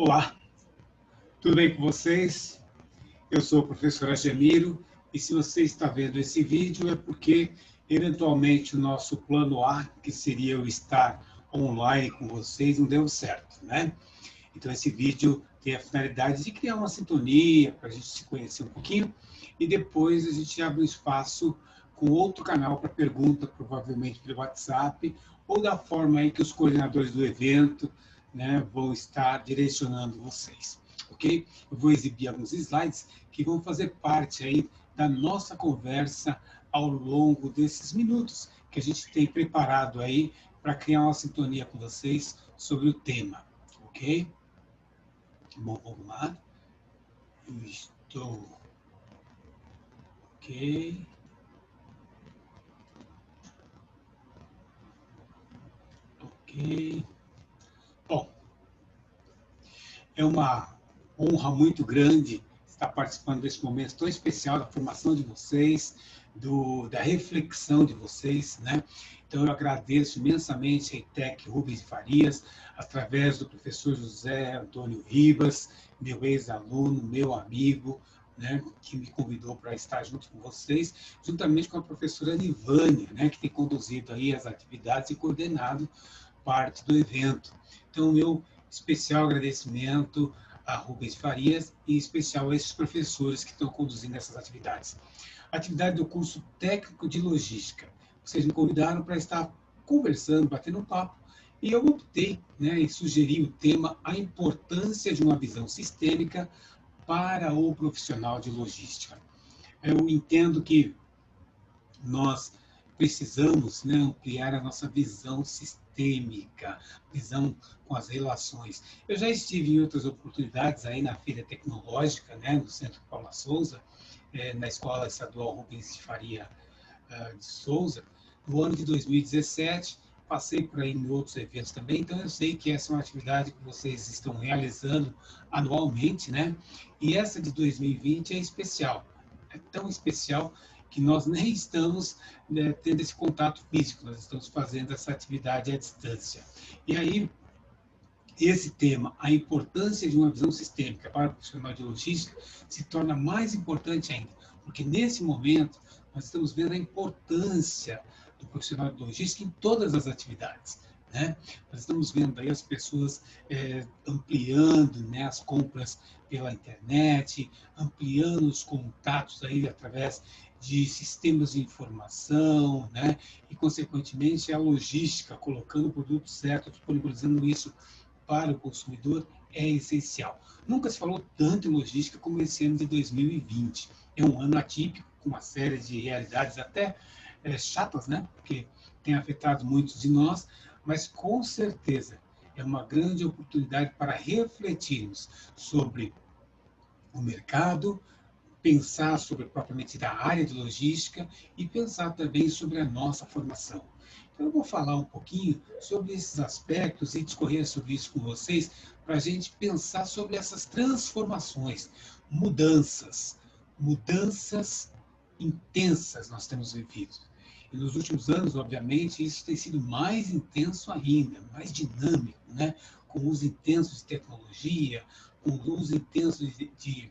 Olá, tudo bem com vocês? Eu sou o professor Agemiro e se você está vendo esse vídeo é porque, eventualmente, o nosso plano A, que seria eu estar online com vocês, não deu certo, né? Então, esse vídeo tem a finalidade de criar uma sintonia para a gente se conhecer um pouquinho e depois a gente abre um espaço com outro canal para pergunta, provavelmente pelo WhatsApp, ou da forma aí que os coordenadores do evento, né, vão estar direcionando vocês, ok? Eu vou exibir alguns slides que vão fazer parte aí da nossa conversa ao longo desses minutos que a gente tem preparado aí para criar uma sintonia com vocês sobre o tema, ok? Bom, vamos lá. Eu estou ok. Ok. Bom, é uma honra muito grande estar participando desse momento tão especial da formação de vocês, da reflexão de vocês, né? Então, eu agradeço imensamente a ETEC Rubens Farias, através do professor José Antônio Ribas, meu ex-aluno, meu amigo, né, que me convidou para estar junto com vocês, juntamente com a professora Nivânia, né, que tem conduzido aí as atividades e coordenado parte do evento. Então, meu especial agradecimento a Rubens Farias e em especial a esses professores que estão conduzindo essas atividades. A atividade do curso técnico de logística. Vocês me convidaram para estar conversando, batendo um papo, e eu optei, né, e sugeri o tema A Importância de uma Visão Sistêmica para o Profissional de Logística. Eu entendo que nós precisamos, né, ampliar a nossa visão sistêmica, visão com as relações. Eu já estive em outras oportunidades aí na Feira Tecnológica, né, no Centro Paula Souza, na Escola Estadual Rubens de Faria de Souza, no ano de 2017, passei por aí em outros eventos também, então eu sei que essa é uma atividade que vocês estão realizando anualmente, né? E essa de 2020 é especial, é tão especial que nós nem estamos, né, tendo esse contato físico, nós estamos fazendo essa atividade à distância. E aí, esse tema, a importância de uma visão sistêmica para o profissional de logística, se torna mais importante ainda, porque nesse momento nós estamos vendo a importância do profissional de logística em todas as atividades, né? Nós estamos vendo aí as pessoas ampliando, né, as compras pela internet, ampliando os contatos aí através de sistemas de informação, né? E, consequentemente, a logística, colocando o produto certo, disponibilizando isso para o consumidor é essencial. Nunca se falou tanto em logística como esse ano de 2020. É um ano atípico, com uma série de realidades até chatas, né? Porque tem afetado muitos de nós, mas com certeza é uma grande oportunidade para refletirmos sobre o mercado, pensar sobre propriamente da área de logística e pensar também sobre a nossa formação. Então, eu vou falar um pouquinho sobre esses aspectos e discorrer sobre isso com vocês, para a gente pensar sobre essas transformações, mudanças intensas nós temos vivido. E nos últimos anos, obviamente, isso tem sido mais intenso ainda, mais dinâmico, né? Com uso intenso de tecnologia, com uso intenso de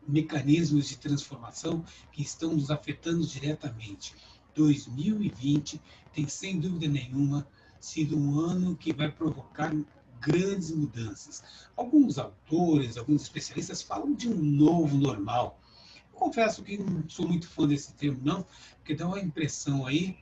mecanismos de transformação que estão nos afetando diretamente. 2020 tem, sem dúvida nenhuma, sido um ano que vai provocar grandes mudanças. Alguns autores, alguns especialistas falam de um novo normal. Eu confesso que não sou muito fã desse termo, não, porque dá uma impressão aí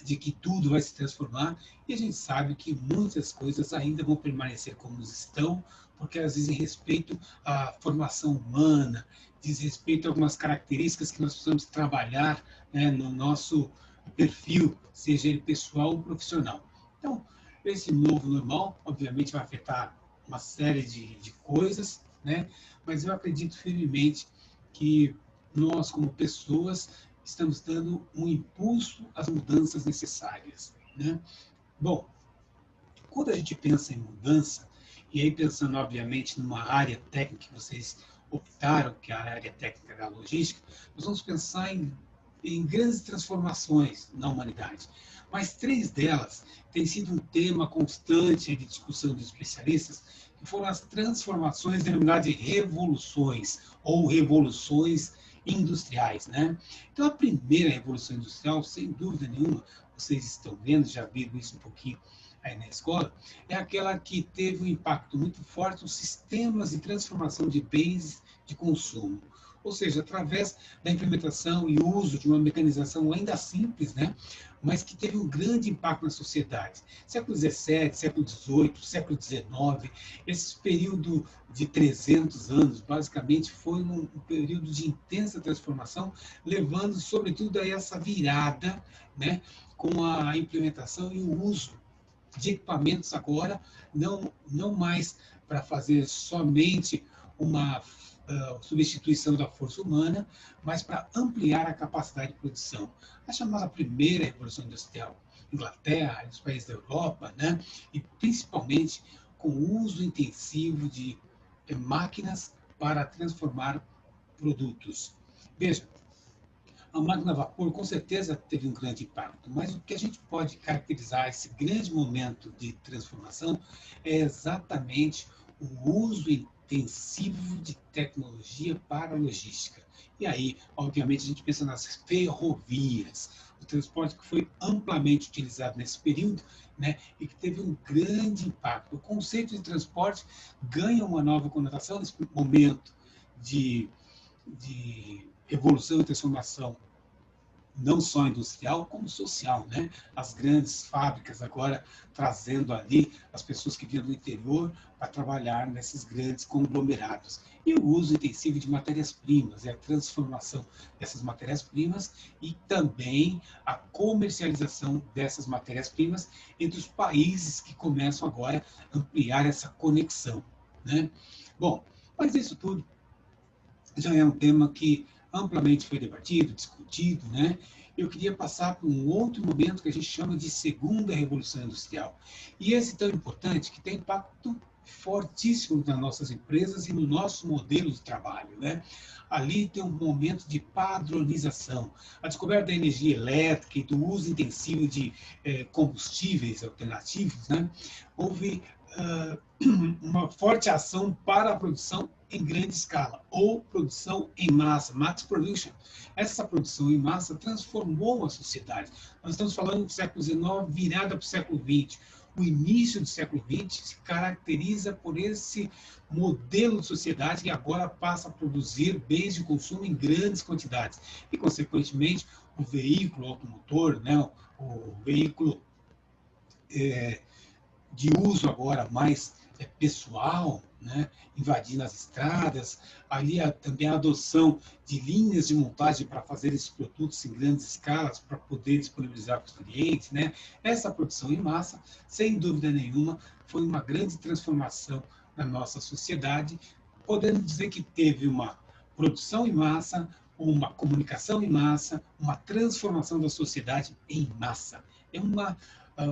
de que tudo vai se transformar, e a gente sabe que muitas coisas ainda vão permanecer como estão, porque às vezes em respeito à formação humana, diz respeito a algumas características que nós precisamos trabalhar, né, no nosso perfil, seja ele pessoal ou profissional. Então, esse novo normal, obviamente, vai afetar uma série de coisas, né, mas eu acredito firmemente que nós, como pessoas, estamos dando um impulso às mudanças necessárias, né? Bom, quando a gente pensa em mudança, e aí pensando, obviamente, numa área técnica que vocês optaram, que é a área técnica da logística, nós vamos pensar em em grandes transformações na humanidade. Mas 3 delas têm sido um tema constante de discussão dos especialistas, que foram as transformações denominadas de revoluções ou revoluções industriais, né? Então, a primeira revolução industrial, sem dúvida nenhuma, vocês estão vendo, já viram isso um pouquinho aí na escola, é aquela que teve um impacto muito forte nos sistemas de transformação de bens de consumo. Ou seja, através da implementação e uso de uma mecanização ainda simples, né? Mas que teve um grande impacto na sociedade. Século XVII, século XVIII, século XIX, esse período de 300 anos, basicamente, foi um período de intensa transformação, levando, sobretudo, a essa virada, né? Com a implementação e o uso de equipamentos agora, não mais para fazer somente uma substituição da força humana, mas para ampliar a capacidade de produção. A chamada primeira Revolução Industrial, Inglaterra, os países da Europa, né? E principalmente com o uso intensivo de máquinas para transformar produtos. Veja, a máquina a vapor com certeza teve um grande impacto, mas o que a gente pode caracterizar esse grande momento de transformação é exatamente o uso intensivo de tecnologia para a logística. E aí, obviamente, a gente pensa nas ferrovias, o transporte que foi amplamente utilizado nesse período, né, e que teve um grande impacto. O conceito de transporte ganha uma nova conotação nesse momento de evolução e transformação, não só industrial, como social, né? As grandes fábricas agora trazendo ali as pessoas que vinham do interior para trabalhar nesses grandes conglomerados. E o uso intensivo de matérias-primas, a transformação dessas matérias-primas e também a comercialização dessas matérias-primas entre os países que começam agora a ampliar essa conexão, né? Bom, mas isso tudo já é um tema que amplamente foi debatido, discutido, né? Eu queria passar para um outro momento que a gente chama de segunda revolução industrial. E esse tão importante que tem impacto fortíssimo nas nossas empresas e no nosso modelo de trabalho, né? Ali tem um momento de padronização. A descoberta da energia elétrica e do uso intensivo de combustíveis alternativos, né? Houve uma forte ação para a produção em grande escala, ou produção em massa, mass production. Essa produção em massa transformou a sociedade. Nós estamos falando do século XIX, virada para o século XX. O início do século XX se caracteriza por esse modelo de sociedade que agora passa a produzir bens de consumo em grandes quantidades. E, consequentemente, o veículo automotor, né, o veículo de uso agora mais pessoal, né, invadindo as estradas, ali também a adoção de linhas de montagem para fazer esses produtos em grandes escalas, para poder disponibilizar para os clientes, né? Essa produção em massa, sem dúvida nenhuma, foi uma grande transformação na nossa sociedade, podendo dizer que teve uma produção em massa, uma comunicação em massa, uma transformação da sociedade em massa. É uma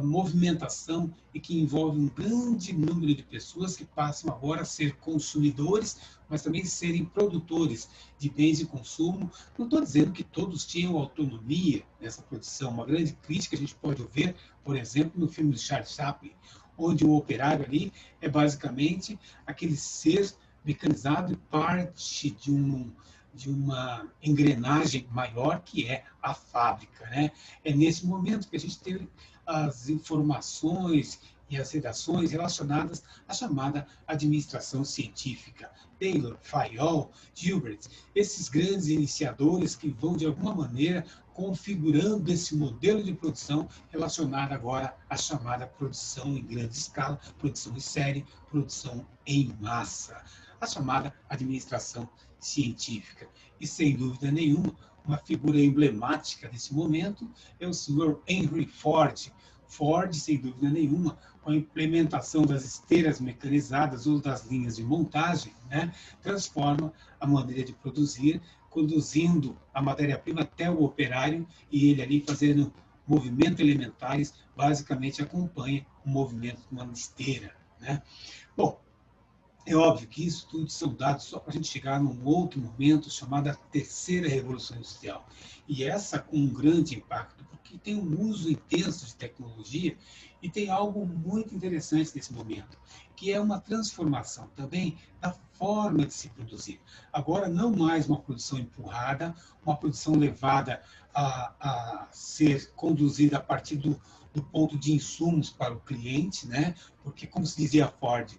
movimentação e que envolve um grande número de pessoas que passam agora a ser consumidores, mas também serem produtores de bens de consumo. Não estou dizendo que todos tinham autonomia nessa produção. Uma grande crítica a gente pode ver, por exemplo, no filme de Charles Chaplin, onde o operário ali é basicamente aquele ser mecanizado e parte de uma engrenagem maior que é a fábrica, né? É nesse momento que a gente tem as informações e as redações relacionadas à chamada administração científica. Taylor, Fayol, Gilbert, esses grandes iniciadores que vão, de alguma maneira, configurando esse modelo de produção relacionado agora à chamada produção em grande escala, produção em série, produção em massa, a chamada administração científica. E, sem dúvida nenhuma, uma figura emblemática desse momento é o senhor Henry Ford. Ford, sem dúvida nenhuma, com a implementação das esteiras mecanizadas ou das linhas de montagem, né, transforma a maneira de produzir, conduzindo a matéria-prima até o operário e ele ali fazendo movimentos elementares, basicamente acompanha o movimento de uma esteira, né? Bom, É óbvio que isso tudo são dados só para a gente chegar num outro momento chamado a terceira revolução industrial. E essa com um grande impacto, porque tem um uso intenso de tecnologia e tem algo muito interessante nesse momento, que é uma transformação também da forma de se produzir. Agora, não mais uma produção empurrada, uma produção levada a ser conduzida a partir do ponto de insumos para o cliente, né? Porque, como se dizia Ford,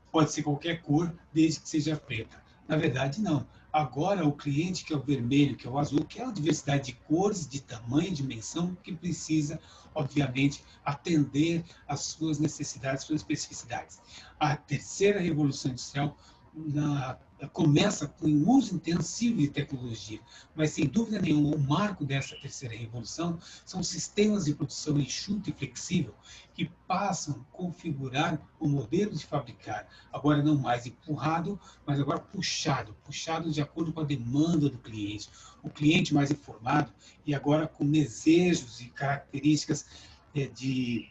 pode ser qualquer cor, desde que seja preta. Na verdade, não. Agora, o cliente que é o vermelho, que é o azul, que é a diversidade de cores, de tamanho, dimensão, que precisa, obviamente, atender às suas necessidades, às suas especificidades. A terceira revolução industrial começa com o uso intensivo de tecnologia, mas, sem dúvida nenhuma, o marco dessa terceira revolução são sistemas de produção enxuto e flexível que passam a configurar o modelo de fabricar, agora não mais empurrado, mas agora puxado de acordo com a demanda do cliente. O cliente mais informado e agora com desejos e características de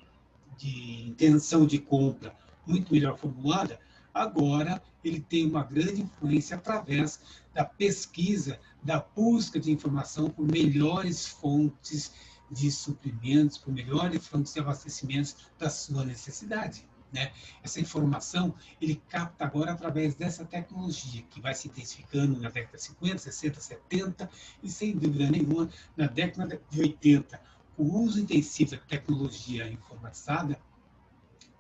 intenção de compra muito melhor formulada, agora ele tem uma grande influência através da pesquisa, da busca de informação por melhores fontes de suprimentos, por melhores fontes de abastecimentos da sua necessidade. Né? Essa informação ele capta agora através dessa tecnologia, que vai se intensificando na década de 50, 60, 70 e, sem dúvida nenhuma, na década de 80. O uso intensivo da tecnologia informatizada,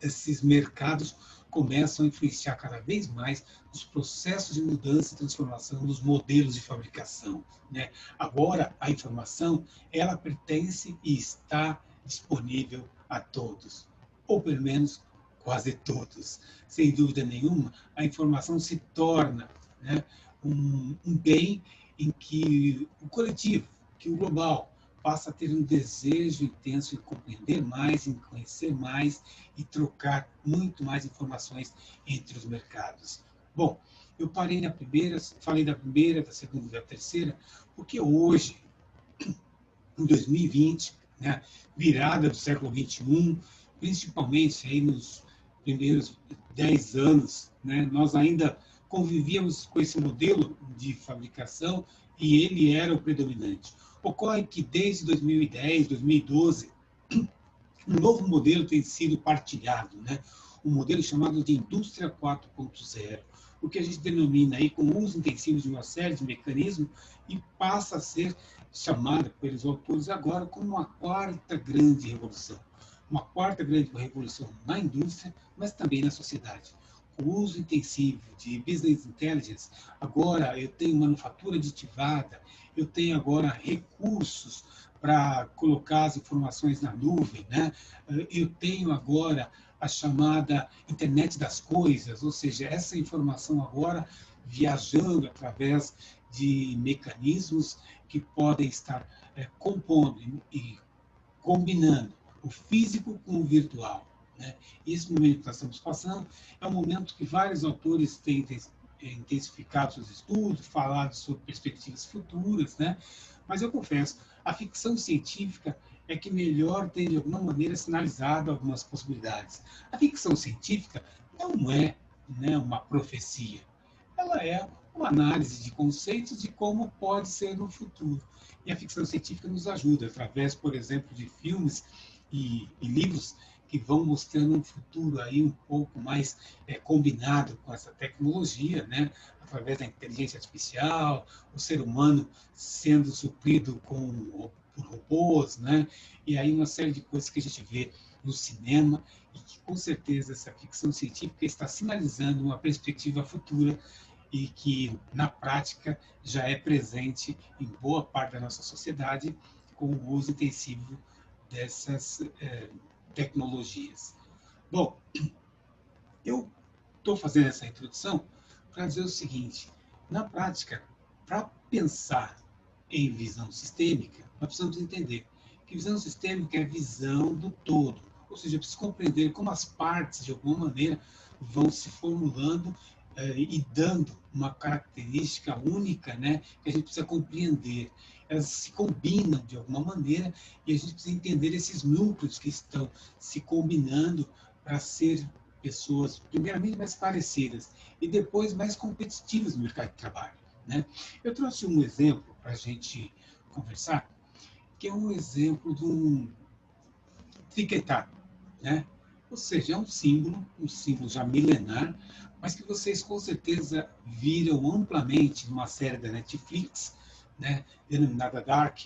esses mercados começam a influenciar cada vez mais os processos de mudança e transformação dos modelos de fabricação. Né? Agora, a informação, ela pertence e está disponível a todos, ou pelo menos quase todos. Sem dúvida nenhuma, a informação se torna, né, um bem em que o coletivo, que o global, passa a ter um desejo intenso em compreender mais, em conhecer mais e trocar muito mais informações entre os mercados. Bom, eu parei na primeira, falei da primeira, da segunda e da terceira, porque hoje, em 2020, né, virada do século XXI, principalmente aí nos primeiros 10 anos, né, nós ainda convivíamos com esse modelo de fabricação e ele era o predominante. Ocorre que desde 2010, 2012, um novo modelo tem sido partilhado, né? Um modelo chamado de Indústria 4.0, o que a gente denomina aí com o uso intensivo de uma série de mecanismos e passa a ser chamada pelos autores agora como uma quarta grande revolução. Uma quarta grande revolução na indústria, mas também na sociedade. O uso intensivo de business intelligence, agora eu tenho manufatura aditivada, eu tenho agora recursos para colocar as informações na nuvem, né? Eu tenho agora a chamada internet das coisas, ou seja, essa informação agora viajando através de mecanismos que podem estar compondo e combinando o físico com o virtual. Né? Esse momento que nós estamos passando é um momento que vários autores têm intensificado seus estudos, falado sobre perspectivas futuras, né? Mas eu confesso, a ficção científica é que melhor tem, de alguma maneira, sinalizado algumas possibilidades. A ficção científica não é, né, uma profecia, ela é uma análise de conceitos de como pode ser no futuro. E a ficção científica nos ajuda, através, por exemplo, de filmes e livros que vão mostrando um futuro aí um pouco mais combinado com essa tecnologia, né? Através da inteligência artificial, o ser humano sendo suprido por robôs, né? E aí uma série de coisas que a gente vê no cinema e que, com certeza, essa ficção científica está sinalizando uma perspectiva futura e que, na prática, já é presente em boa parte da nossa sociedade com o uso intensivo dessas tecnologias. Bom, eu estou fazendo essa introdução para dizer o seguinte: na prática, para pensar em visão sistêmica, nós precisamos entender que visão sistêmica é visão do todo, ou seja, eu preciso compreender como as partes, de alguma maneira, vão se formulando e dando uma característica única, né, que a gente precisa compreender. Elas se combinam de alguma maneira e a gente precisa entender esses núcleos que estão se combinando para ser pessoas, primeiramente, mais esclarecidas e depois mais competitivas no mercado de trabalho, né? Eu trouxe um exemplo para a gente conversar, que é um exemplo de um triquetá, né? Ou seja, é um símbolo já milenar, mas que vocês com certeza viram amplamente numa série da Netflix, né, denominada Dark,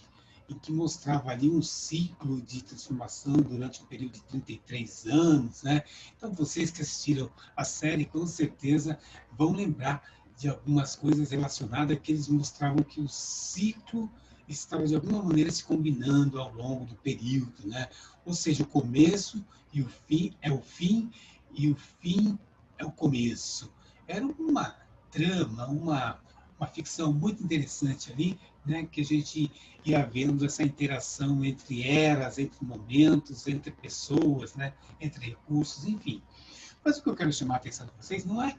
em que mostrava ali um ciclo de transformação durante um período de 33 anos, né? Então, vocês que assistiram a série, com certeza vão lembrar de algumas coisas relacionadas que eles mostravam que o ciclo estava de alguma maneira se combinando ao longo do período, né? Ou seja, o começo e o fim é o fim e o fim é o começo. Era uma trama, uma ficção muito interessante ali, né? Que a gente ia vendo essa interação entre eras, entre momentos, entre pessoas, né? Entre recursos, enfim. Mas o que eu quero chamar a atenção de vocês não é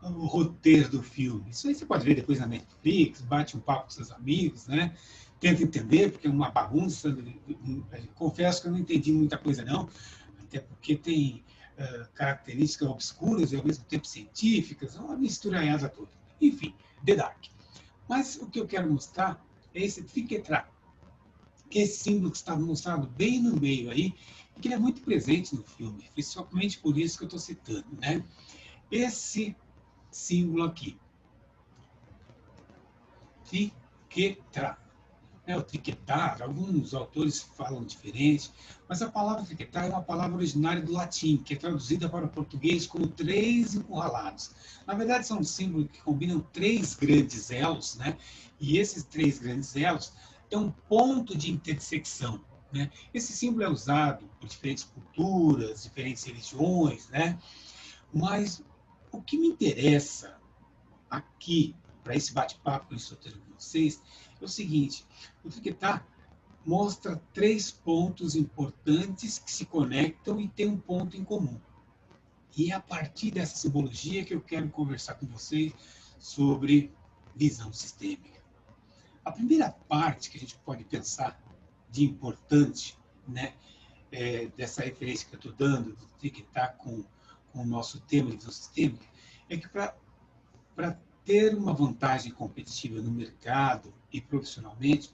o roteiro do filme. Isso aí você pode ver depois na Netflix, bate um papo com seus amigos, né? Tenta entender, porque é uma bagunça. Confesso que eu não entendi muita coisa, não, até porque tem características obscuras e ao mesmo tempo científicas, é uma misturaiada toda. Enfim, The Dark. Mas o que eu quero mostrar é esse triquetrá, que é esse símbolo que está mostrado bem no meio aí, e que ele é muito presente no filme, principalmente por isso que eu estou citando, né? Esse símbolo aqui, triquetrá. O triquetar, alguns autores falam diferente, mas a palavra triquetar é uma palavra originária do latim, que é traduzida para o português como três encurralados. Na verdade, são símbolos que combinam três grandes elos, né? E esses três grandes elos têm um ponto de intersecção, né? Esse símbolo é usado por diferentes culturas, diferentes religiões, né? Mas o que me interessa aqui, para esse bate-papo que eu estou tendo com vocês, é o seguinte: o triquetar mostra três pontos importantes que se conectam e têm um ponto em comum. E é a partir dessa simbologia que eu quero conversar com vocês sobre visão sistêmica. A primeira parte que a gente pode pensar de importante, né, dessa referência que eu estou dando, do triquetar com o nosso tema de visão sistêmica, é que para ter uma vantagem competitiva no mercado e profissionalmente,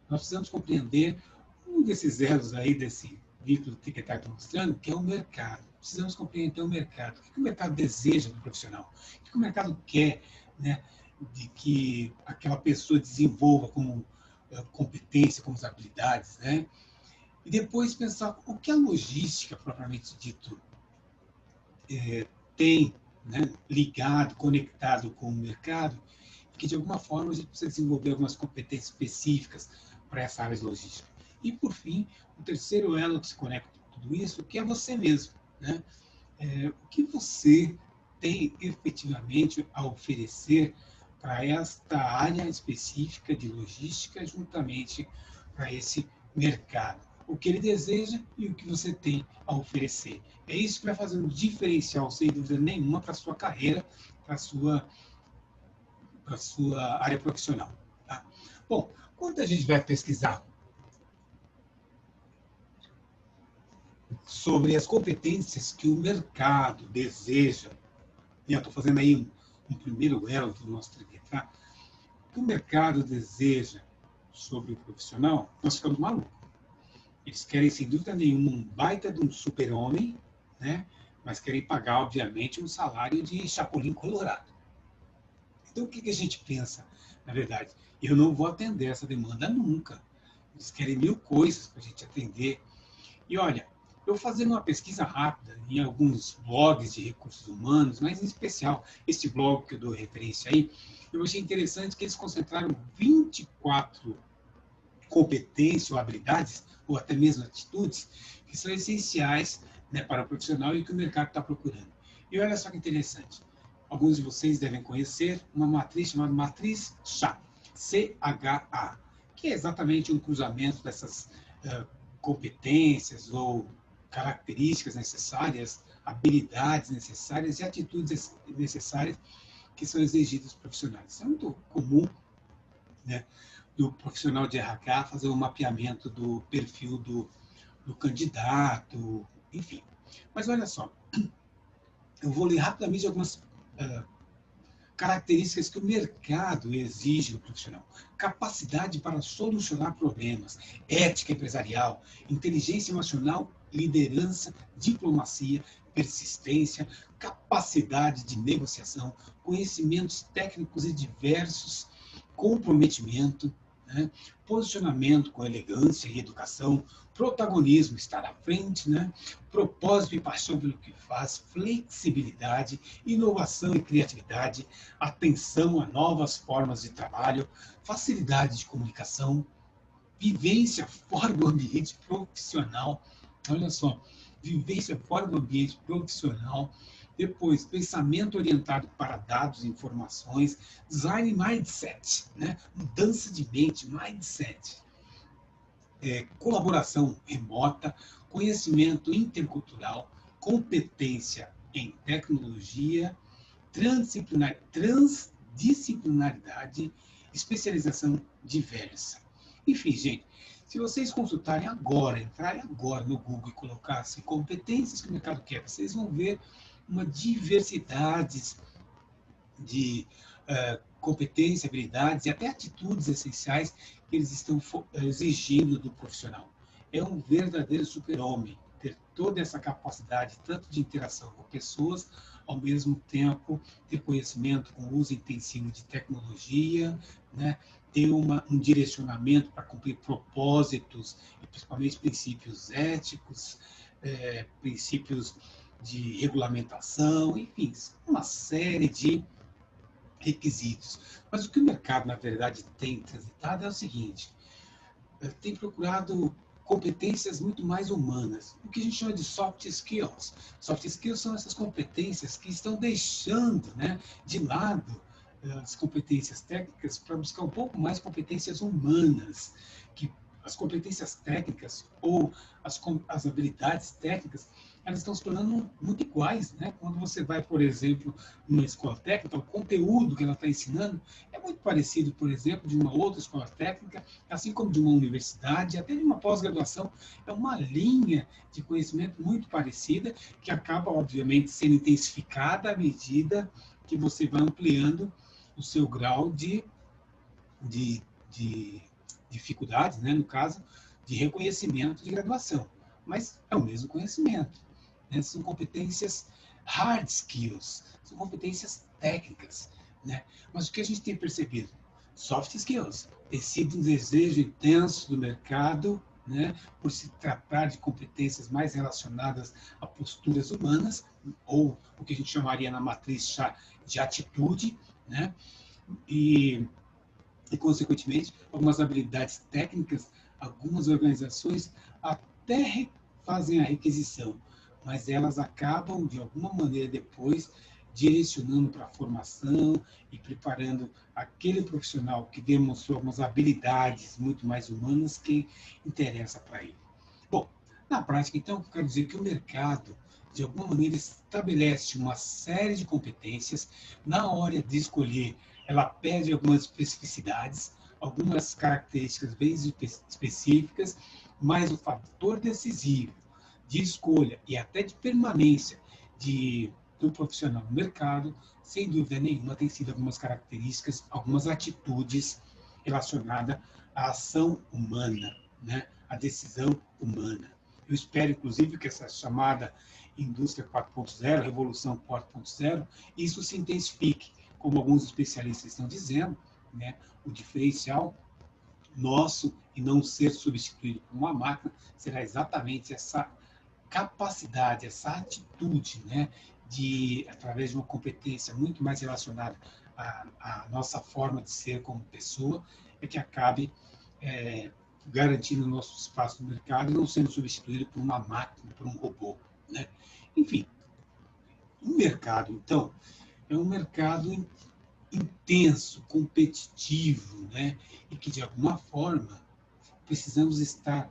nós precisamos compreender um desses elos aí, desse vínculo que está mostrando, que é o mercado. Precisamos compreender o mercado. O que o mercado deseja do profissional? O que o mercado quer, né, de que aquela pessoa desenvolva como competência, como habilidades, né? E depois pensar o que a logística, propriamente dito, tem, né, ligado, conectado com o mercado, que de alguma forma a gente precisa desenvolver algumas competências específicas para essa área de logística. E, por fim, o terceiro elo que se conecta com tudo isso, que é você mesmo, né? O que você tem efetivamente a oferecer para esta área específica de logística, juntamente para esse mercado. O que ele deseja e o que você tem a oferecer. É isso que vai fazer um diferencial, sem dúvida nenhuma, para a sua carreira, para a sua área profissional. Tá? Bom, quando a gente vai pesquisar sobre as competências que o mercado deseja, e eu estou fazendo aí um primeiro elo do nosso triquetá, o que o mercado deseja sobre o profissional, nós ficamos malucos. Eles querem, sem dúvida nenhuma, um baita de um super-homem, né? Mas querem pagar, obviamente, um salário de chapolim colorado. Então, o que a gente pensa? Na verdade, eu não vou atender essa demanda nunca. Eles querem mil coisas para a gente atender. E olha, eu fazendo uma pesquisa rápida em alguns blogs de recursos humanos, mas em especial este blog que eu dou referência aí, eu achei interessante que eles concentraram 24 competências ou habilidades, ou até mesmo atitudes, que são essenciais, né, para o profissional e que o mercado está procurando. E olha só que interessante. Alguns de vocês devem conhecer uma matriz chamada matriz CHA, C-H-A, que é exatamente um cruzamento dessas competências ou características necessárias, habilidades necessárias e atitudes necessárias que são exigidas dos profissionais. Isso é muito comum, né, do profissional de RH fazer um mapeamento do perfil do candidato, enfim. Mas olha só, eu vou ler rapidamente algumas características que o mercado exige do profissional. Capacidade para solucionar problemas, ética empresarial, inteligência emocional, liderança, diplomacia, persistência, capacidade de negociação, conhecimentos técnicos e diversos, comprometimento, né? Posicionamento com elegância e educação, protagonismo, estar à frente, né? Propósito e paixão pelo que faz, flexibilidade, inovação e criatividade, atenção a novas formas de trabalho, facilidade de comunicação, vivência fora do ambiente profissional. Olha só, vivência fora do ambiente profissional. Depois, pensamento orientado para dados e informações, design mindset, né? Mudança de mente, mindset. Colaboração remota, conhecimento intercultural, competência em tecnologia, transdisciplinaridade, especialização diversa. Enfim, gente, se vocês consultarem agora, entrarem agora no Google e colocassem competências que o mercado quer, vocês vão ver uma diversidade de competências, habilidades e até atitudes essenciais que eles estão exigindo do profissional. É um verdadeiro super-homem ter toda essa capacidade, tanto de interação com pessoas, ao mesmo tempo ter conhecimento com o uso intensivo de tecnologia, né? Ter um direcionamento para cumprir propósitos, e principalmente princípios éticos, princípios de regulamentação, enfim, uma série de requisitos. Mas o que o mercado, na verdade, tem transitado é o seguinte: tem procurado competências muito mais humanas, o que a gente chama de soft skills. Soft skills são essas competências que estão deixando, né, de lado as competências técnicas para buscar um pouco mais competências humanas, que as competências técnicas ou as habilidades técnicas, elas estão se tornando muito iguais, né? Quando você vai, por exemplo, numa escola técnica, o conteúdo que ela está ensinando é muito parecido, por exemplo, de uma outra escola técnica, assim como de uma universidade, até de uma pós-graduação. É uma linha de conhecimento muito parecida, que acaba, obviamente, sendo intensificada à medida que você vai ampliando o seu grau de dificuldades, né, no caso, de reconhecimento de graduação. Mas é o mesmo conhecimento. Né? São competências hard skills, são competências técnicas. Né? Mas o que a gente tem percebido? Soft skills. Tem sido um desejo intenso do mercado, né, por se tratar de competências mais relacionadas a posturas humanas, ou o que a gente chamaria na matriz de atitude, né? E consequentemente, algumas habilidades técnicas, algumas organizações até fazem a requisição, mas elas acabam, de alguma maneira, depois direcionando para a formação e preparando aquele profissional que demonstrou algumas habilidades muito mais humanas que interessa para ele. Bom, na prática, então, eu quero dizer que o mercado, de alguma maneira, estabelece uma série de competências. Na hora de escolher, ela pede algumas especificidades, algumas características bem específicas, mas o fator decisivo de escolha e até de permanência do profissional no mercado, sem dúvida nenhuma, tem sido algumas características, algumas atitudes relacionadas à ação humana, né? À decisão humana. Eu espero, inclusive, que essa chamada indústria 4.0, revolução 4.0, isso se intensifique, como alguns especialistas estão dizendo, né? O diferencial nosso e não ser substituído por uma máquina será exatamente essa capacidade, essa atitude, né, de, através de uma competência muito mais relacionada à nossa forma de ser como pessoa, é que acabe garantindo o nosso espaço no mercado e não sendo substituído por uma máquina, por um robô. Né? Enfim, o mercado, então, é um mercado intenso, competitivo, né? E que, de alguma forma, precisamos estar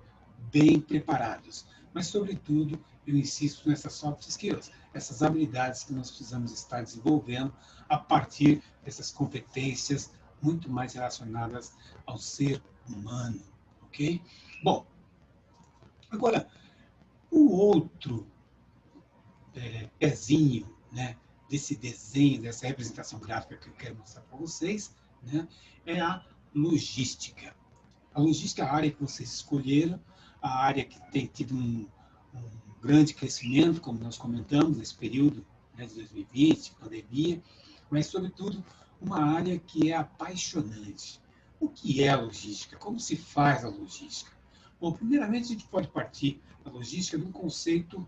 bem preparados. Mas, sobretudo, eu insisto nessas soft skills, essas habilidades que nós precisamos estar desenvolvendo a partir dessas competências muito mais relacionadas ao ser humano, ok? Bom, agora, o outro pezinho né, desse desenho, dessa representação gráfica que eu quero mostrar para vocês, né, é a logística. A logística é a área que vocês escolheram, a área que tem tido um grande crescimento, como nós comentamos, nesse período, né, de 2020, pandemia, mas, sobretudo, uma área que é apaixonante. O que é a logística? Como se faz a logística? Bom, primeiramente, a gente pode partir da logística de um conceito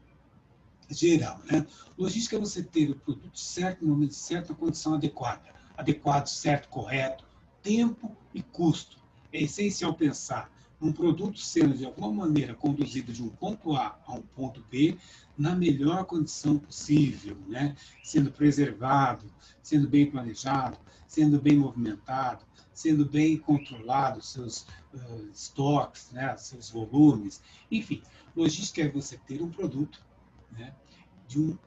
geral, né? Logística é você ter o produto certo, no momento certo, na condição adequada. Adequado, certo, correto, tempo e custo. É essencial pensar num produto sendo, de alguma maneira, conduzido de um ponto A a um ponto B na melhor condição possível, né? Sendo preservado, sendo bem planejado, sendo bem movimentado, sendo bem controlado seus estoques, né? Seus volumes. Enfim, logística é você ter um produto, né, de um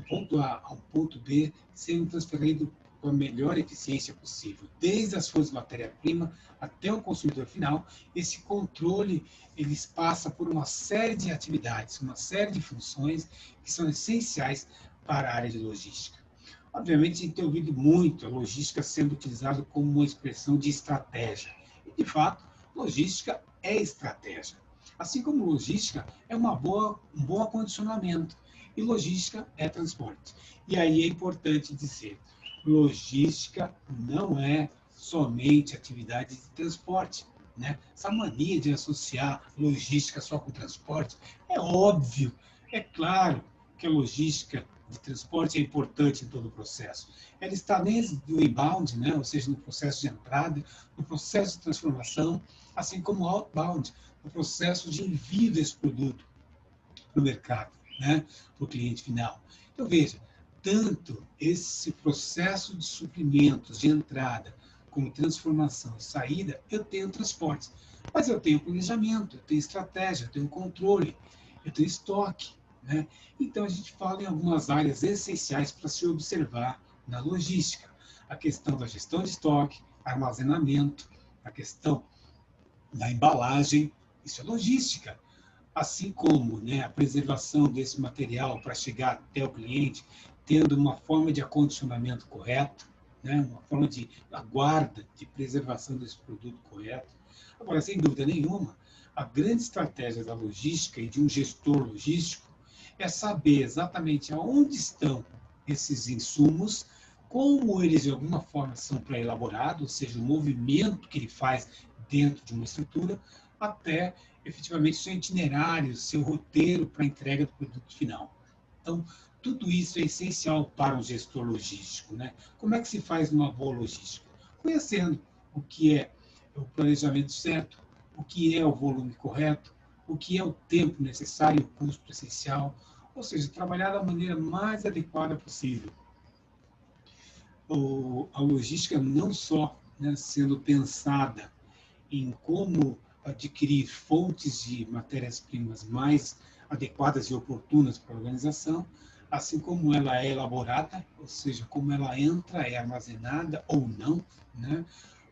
ponto A a um ponto B sendo transferido com a melhor eficiência possível, desde as fontes de matéria-prima até o consumidor final. Esse controle ele passa por uma série de atividades, uma série de funções que são essenciais para a área de logística. Obviamente, a gente tem ouvido muito a logística sendo utilizada como uma expressão de estratégia. E, de fato, logística é estratégia. Assim como logística é um bom acondicionamento. E logística é transporte. E aí é importante dizer, logística não é somente atividade de transporte. Né? Essa mania de associar logística só com transporte é óbvio, é claro que a logística de transporte é importante em todo o processo. Ela está desde o inbound, né? Ou seja, no processo de entrada, no processo de transformação, assim como o outbound, no processo de envio desse produto para o mercado, né? Para o cliente final. Então, veja, tanto esse processo de suprimentos, de entrada, como transformação e saída, eu tenho transporte. Mas eu tenho planejamento, eu tenho estratégia, eu tenho controle, eu tenho estoque. Né? Então, a gente fala em algumas áreas essenciais para se observar na logística. A questão da gestão de estoque, armazenamento, a questão da embalagem, isso é logística. Assim como, né, a preservação desse material para chegar até o cliente, tendo uma forma de acondicionamento correto, né, uma forma de guarda, de preservação desse produto correto. Agora, sem dúvida nenhuma, a grande estratégia da logística e de um gestor logístico é saber exatamente aonde estão esses insumos, como eles de alguma forma são pré-elaborados, ou seja, o movimento que ele faz dentro de uma estrutura, até efetivamente seu itinerário, seu roteiro para a entrega do produto final. Então, tudo isso é essencial para um gestor logístico. Né? Como é que se faz uma boa logística? Conhecendo o que é o planejamento certo, o que é o volume correto, o que é o tempo necessário, o custo essencial, ou seja, trabalhar da maneira mais adequada possível. A logística não só, né, sendo pensada em como adquirir fontes de matérias-primas mais adequadas e oportunas para a organização, assim como ela é elaborada, ou seja, como ela entra, é armazenada ou não, né?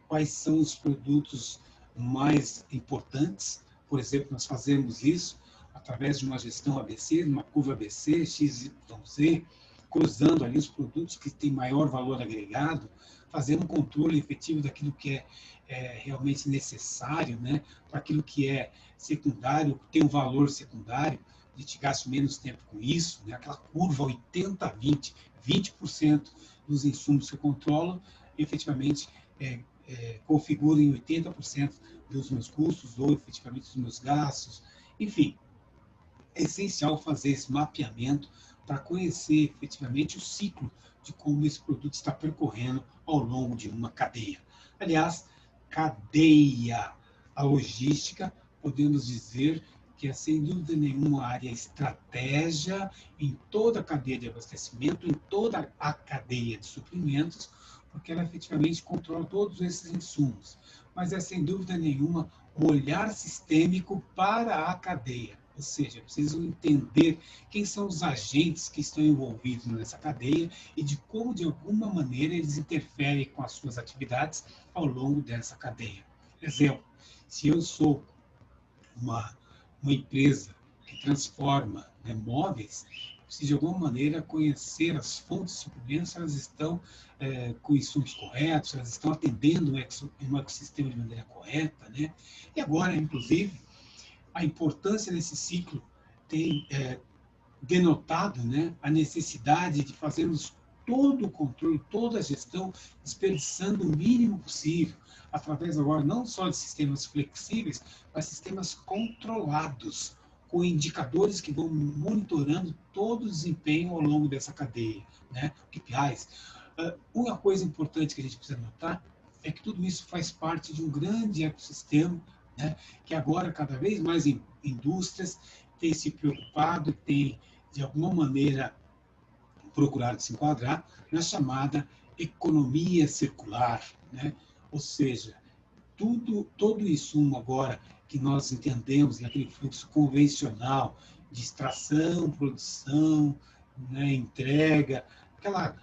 Quais são os produtos mais importantes. Por exemplo, nós fazemos isso através de uma gestão ABC, uma curva ABC, XYZ, cruzando ali os produtos que têm maior valor agregado, fazendo um controle efetivo daquilo que é realmente necessário, né, para aquilo que é secundário, tem um valor secundário, a gente gasta menos tempo com isso, né, aquela curva 80-20, 20% dos insumos que eu controlo, efetivamente configuram 80% dos meus custos ou efetivamente dos meus gastos. Enfim, é essencial fazer esse mapeamento para conhecer efetivamente o ciclo de como esse produto está percorrendo ao longo de uma cadeia. Aliás, cadeia, a logística, podemos dizer que é sem dúvida nenhuma a área estratégia em toda a cadeia de abastecimento, em toda a cadeia de suprimentos, porque ela efetivamente controla todos esses insumos. Mas é sem dúvida nenhuma um olhar sistêmico para a cadeia. Ou seja, precisam entender quem são os agentes que estão envolvidos nessa cadeia e de como, de alguma maneira, eles interferem com as suas atividades ao longo dessa cadeia. Exemplo, se eu sou uma empresa que transforma, né, móveis, precisa de alguma maneira conhecer as fontes de suplementos, se elas estão com insumos corretos, se elas estão atendendo um ecossistema de maneira correta, né? E agora, inclusive, a importância desse ciclo tem denotado, né, a necessidade de fazermos todo o controle, toda a gestão, desperdiçando o mínimo possível, através agora não só de sistemas flexíveis, mas sistemas controlados, com indicadores que vão monitorando todo o desempenho ao longo dessa cadeia, né, KPIs. Uma coisa importante que a gente precisa notar é que tudo isso faz parte de um grande ecossistema, né, que agora cada vez mais indústrias têm se preocupado, têm de alguma maneira procurado se enquadrar na chamada economia circular, né? Ou seja, todo insumo agora que nós entendemos naquele fluxo convencional de extração, produção, né, entrega, aquela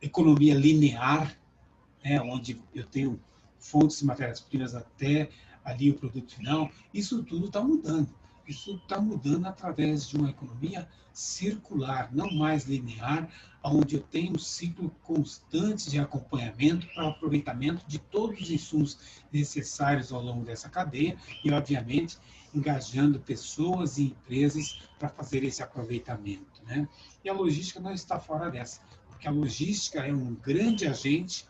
economia linear, né, onde eu tenho fontes de matérias-primas até ali o produto final, isso tudo está mudando. Isso está mudando através de uma economia circular, não mais linear, onde eu tenho um ciclo constante de acompanhamento para o aproveitamento de todos os insumos necessários ao longo dessa cadeia e, obviamente, engajando pessoas e empresas para fazer esse aproveitamento, né? E a logística não está fora dessa, porque a logística é um grande agente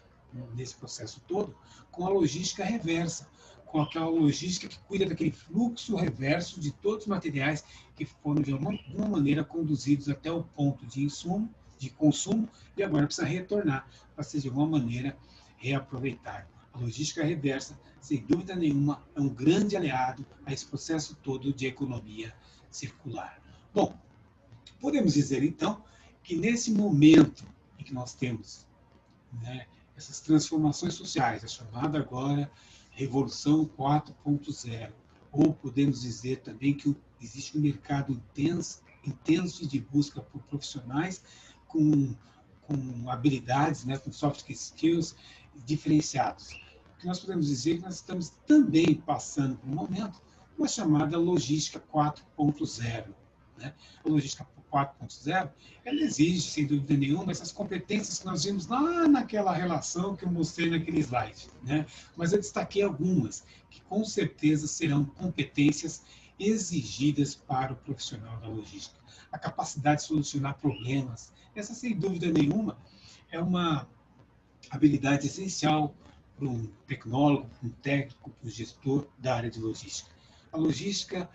nesse processo todo, com a logística reversa, com aquela logística que cuida daquele fluxo reverso de todos os materiais que foram, de alguma maneira, conduzidos até o ponto de insumo, de consumo, e agora precisa retornar para ser, de alguma maneira, reaproveitado. A logística reversa, sem dúvida nenhuma, é um grande aliado a esse processo todo de economia circular. Bom, podemos dizer, então, que nesse momento em que nós temos, né, essas transformações sociais, a chamada agora Revolução 4.0, ou podemos dizer também que existe um mercado intenso de busca por profissionais com habilidades, né, com soft skills diferenciados. O que nós podemos dizer é que nós estamos também passando por um momento uma chamada logística 4.0. Né? A logística 4.0, ela exige, sem dúvida nenhuma, essas competências que nós vimos lá naquela relação que eu mostrei naquele slide, né? Mas eu destaquei algumas, que com certeza serão competências exigidas para o profissional da logística. A capacidade de solucionar problemas, essa, sem dúvida nenhuma, é uma habilidade essencial para um tecnólogo, para um técnico, para um gestor da área de logística. A logística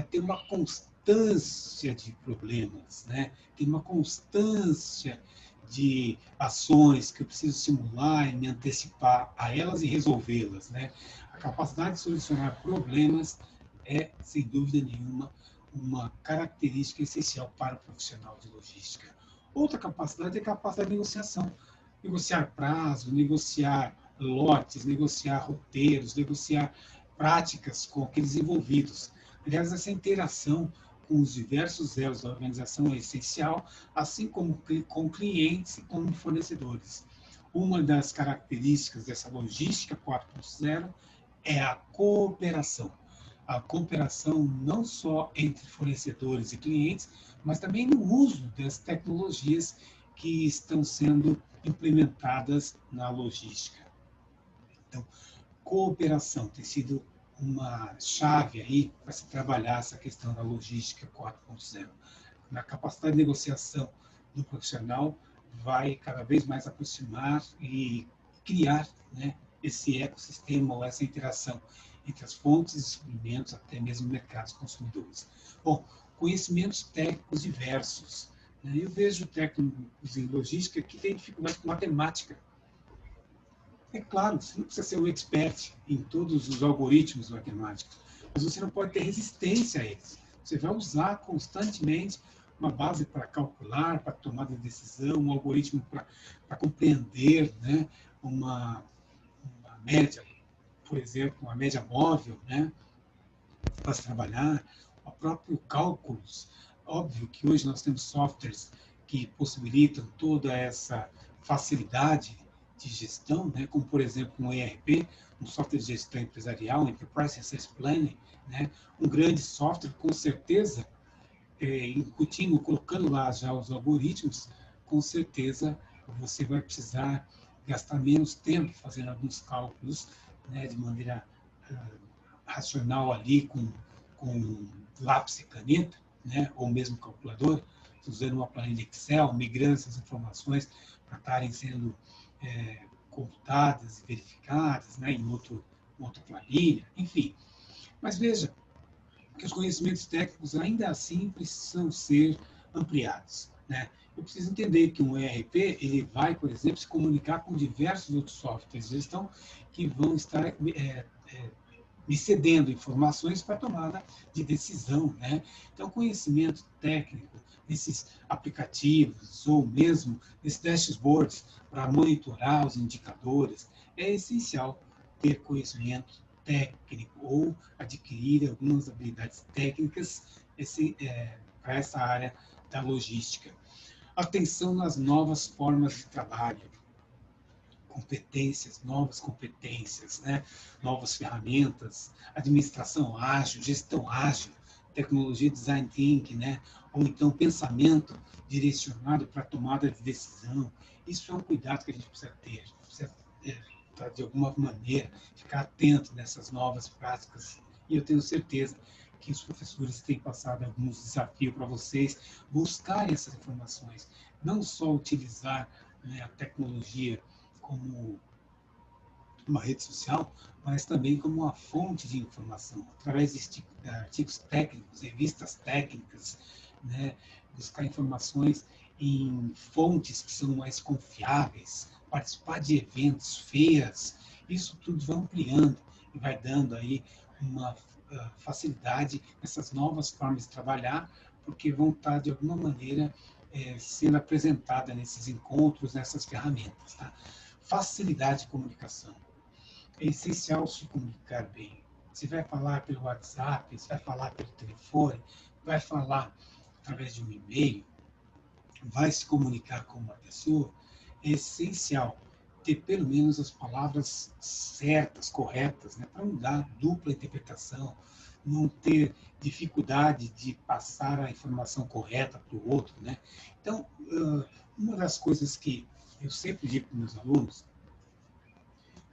tem uma constância de problemas, né? Tem uma constância de ações que eu preciso simular e me antecipar a elas e resolvê-las, né? A capacidade de solucionar problemas é, sem dúvida nenhuma, uma característica essencial para o profissional de logística. Outra capacidade é a capacidade de negociação. Negociar prazo, negociar lotes, negociar roteiros, negociar práticas com aqueles envolvidos. Aliás, essa interação com os diversos elos da organização é essencial, assim como com clientes e com fornecedores. Uma das características dessa logística 4.0 é a cooperação. A cooperação não só entre fornecedores e clientes, mas também no uso das tecnologias que estão sendo implementadas na logística. Então, cooperação tem sido uma chave aí para se trabalhar essa questão da logística 4.0. Na capacidade de negociação do profissional vai cada vez mais aproximar e criar, né, esse ecossistema ou essa interação entre as fontes de suprimentos, até mesmo mercados consumidores. Bom, conhecimentos técnicos diversos. Né? Eu vejo técnicos em logística que têm dificuldade com matemática. É claro, você não precisa ser um expert em todos os algoritmos matemáticos, mas você não pode ter resistência a eles. Você vai usar constantemente uma base para calcular, para tomar de decisão, um algoritmo para compreender, né, uma média, por exemplo, uma média móvel, né, para se trabalhar, o próprio cálculos. Óbvio que hoje nós temos softwares que possibilitam toda essa facilidade de gestão, né, como, por exemplo, um ERP, um software de gestão empresarial, Enterprise Resource Planning, né, um grande software, com certeza, incutindo, colocando lá já os algoritmos, com certeza você vai precisar gastar menos tempo fazendo alguns cálculos, né, de maneira racional ali, com lápis e caneta, né, ou mesmo calculador, usando uma planilha Excel, migrando essas informações para estarem sendo computadas e verificadas, né, em outra planilha, enfim. Mas veja que os conhecimentos técnicos ainda assim precisam ser ampliados, né? Eu preciso entender que um ERP ele vai, por exemplo, se comunicar com diversos outros softwares de gestão que vão estar me cedendo informações para tomada de decisão, né? Então, conhecimento técnico nesses aplicativos ou mesmo nesses dashboards para monitorar os indicadores é essencial ter conhecimento técnico ou adquirir algumas habilidades técnicas para essa área da logística. Atenção nas novas formas de trabalho, novas competências, né? Novas ferramentas, administração ágil, gestão ágil, tecnologia design thinking, né? Ou então pensamento direcionado para a tomada de decisão. Isso é um cuidado que a gente precisa ter, precisa de alguma maneira ficar atento nessas novas práticas. E eu tenho certeza que os professores têm passado alguns desafios para vocês buscarem essas informações, não só utilizar, né, a tecnologia como uma rede social, mas também como uma fonte de informação, através de artigos técnicos, revistas técnicas, né? Buscar informações em fontes que são mais confiáveis, participar de eventos, feiras, isso tudo vai ampliando e vai dando aí uma facilidade nessas novas formas de trabalhar, porque vão estar, de alguma maneira, sendo apresentada nesses encontros, nessas ferramentas. Tá? Facilidade de comunicação. É essencial se comunicar bem. Você vai falar pelo WhatsApp, você vai falar pelo telefone, vai falar através de um e-mail, vai se comunicar com uma pessoa, é essencial ter pelo menos as palavras certas, corretas, né, para não dar dupla interpretação, não ter dificuldade de passar a informação correta para o outro, né? Então, uma das coisas que eu sempre digo para meus alunos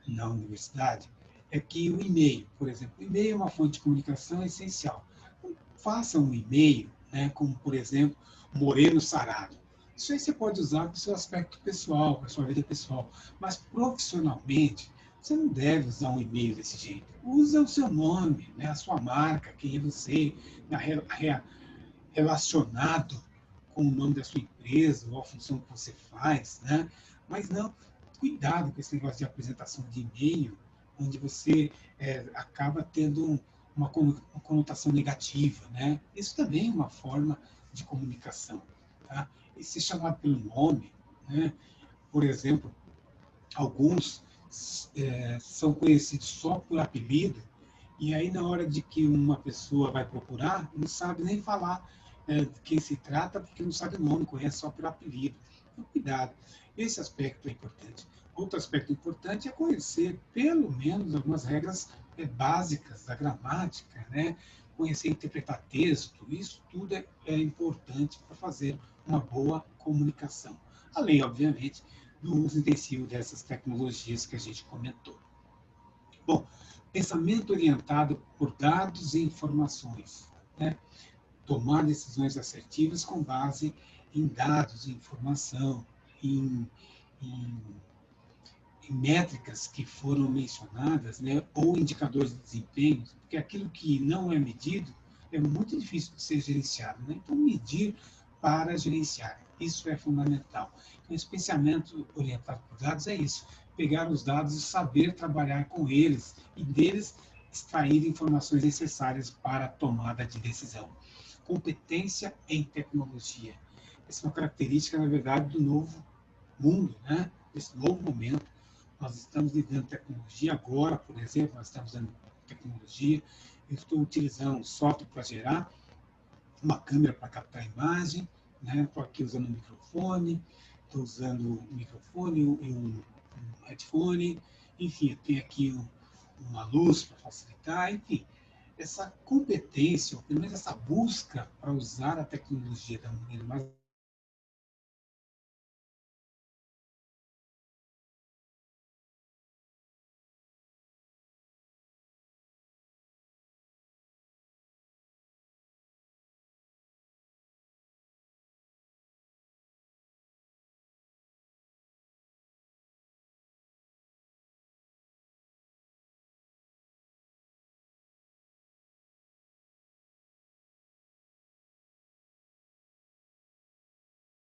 na universidade é que o e-mail, por exemplo, o e-mail é uma fonte de comunicação essencial. Então, faça um e-mail, né, como, por exemplo, Moreno Sarado. Isso aí você pode usar para o seu aspecto pessoal, para a sua vida pessoal, mas profissionalmente, você não deve usar um e-mail desse jeito. Usa o seu nome, né, a sua marca, quem é você, relacionado com o nome da sua empresa ou a função que você faz, né? Mas não, cuidado com esse negócio de apresentação de e-mail, onde você acaba tendo uma conotação negativa, né? Isso também é uma forma de comunicação, tá? E ser chamado pelo nome, né? Por exemplo, alguns são conhecidos só por apelido, e aí na hora de que uma pessoa vai procurar, não sabe nem falar de quem se trata, porque não sabe o nome, conhece só por apelido. Então, cuidado. Esse aspecto é importante. Outro aspecto importante é conhecer, pelo menos, algumas regras básicas da gramática, né? Conhecer interpretar texto, isso tudo é importante para fazer uma boa comunicação. Além, obviamente, do uso intensivo dessas tecnologias que a gente comentou. Bom, pensamento orientado por dados e informações, né? Tomar decisões assertivas com base em dados, em informação, em, em métricas que foram mencionadas, né? Ou indicadores de desempenho, porque aquilo que não é medido é muito difícil de ser gerenciado, né? Então, medir para gerenciar, isso é fundamental. Então, esse pensamento orientado por dados é isso, pegar os dados e saber trabalhar com eles e deles extrair informações necessárias para a tomada de decisão. Competência em tecnologia. Essa é uma característica, na verdade, do novo mundo, né? Desse novo momento. Nós estamos lidando com tecnologia agora, por exemplo, nós estamos usando tecnologia. Eu estou utilizando um software para gerar, uma câmera para captar a imagem, né? Estou aqui usando um microfone, estou usando um microfone e um headphone, enfim, eu tenho aqui uma luz para facilitar, enfim. essa competência, ou pelo menos essa busca para usar a tecnologia da maneira mais